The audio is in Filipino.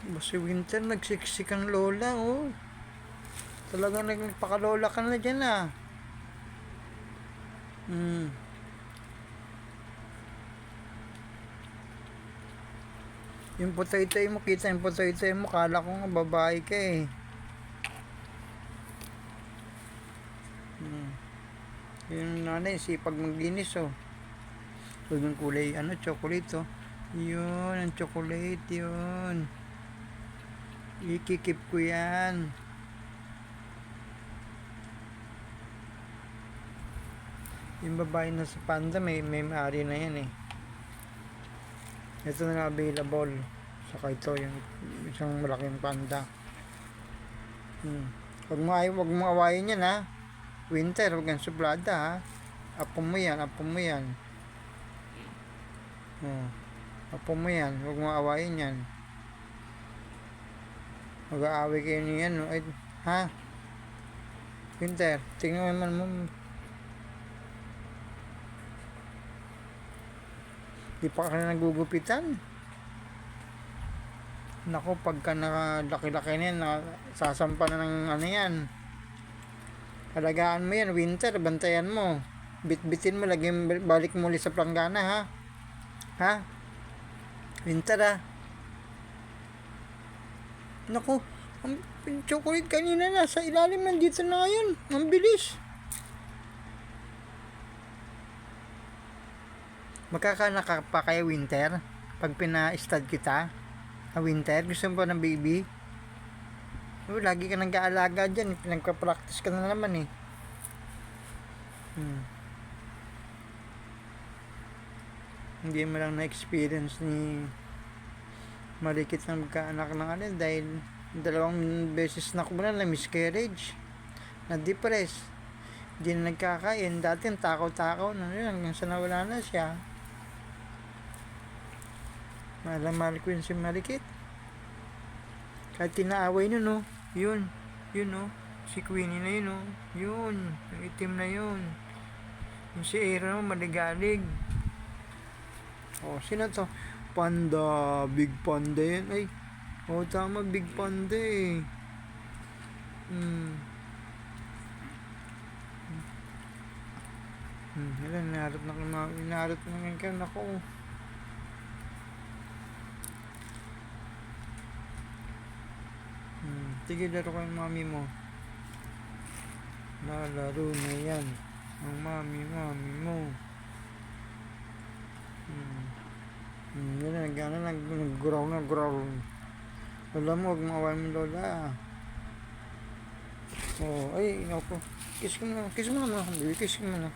Si Winter, nagsiksik ang lola, oh. Talagang nagpakalola ka na dyan, ah. Yung putoy-toy mo, kita yung putoy-toy mo, kala ko nga babae ka, eh. Yung nanay, sipag maglinis, oh. So, yung kulay, chocolate, oh. Yun, ang chocolate, yun. Ikikip ko yan. Yung babae na sa panda, may may-ari na yan, eh. Ito na available. Saka ito, yung isang malaking panda. Huwag mo awayin yan, ha. Winter, huwag kang suplada, ha. Apo mo yan. Apo mo yan, huwag mo awayin yan. Mag-aaway kayo niyan, no? Ay, ha? Winter, tingnan naman mo. Di pa ka na nagugupitan. Nako, pagka nakalaki-laki na yan, sasampa na ng yan. Alagaan mo yan, Winter, bantayan mo. Bitbitin mo, laging balik mo ulit sa planggana, ha? Ha? Winter, ha? Naku, ang chocolate kanina nasa ilalim, nandito na ngayon. Ang bilis. Magkakanak ka pa kaya, Winter? Pag pina-stud kita? Winter, gusto mo pa ng baby? Lagi ka nag-aalaga dyan. Pinagpa-practice ka na naman, eh. Hindi mo lang na-experience ni Marikit na magkaanak ng dahil 2 beses na ko na miscarriage. Na-depress. Hindi na nagkakain. Dati takaw-takaw na yun. Hanggang sa nawala na siya. Mahal ko yun si Marikit. Kahit tinaaway nun, no? Yun, no? Si Queenie na yun, no? Yun, yung itim na yun. Yung si Era, no? Maligalig. Sino to? Panda, Big Panda yan. Ay, tama, Big Panda, eh. Inaarot na ngayon ka. Nako. Sige, laro ko yung mami mo. Lalaro na yan ang mami mo. Yan na, nag-growl. Lola mo, huwag maawain mo, Lola. Ay, ako. Kiss mo na. Kiss mo na.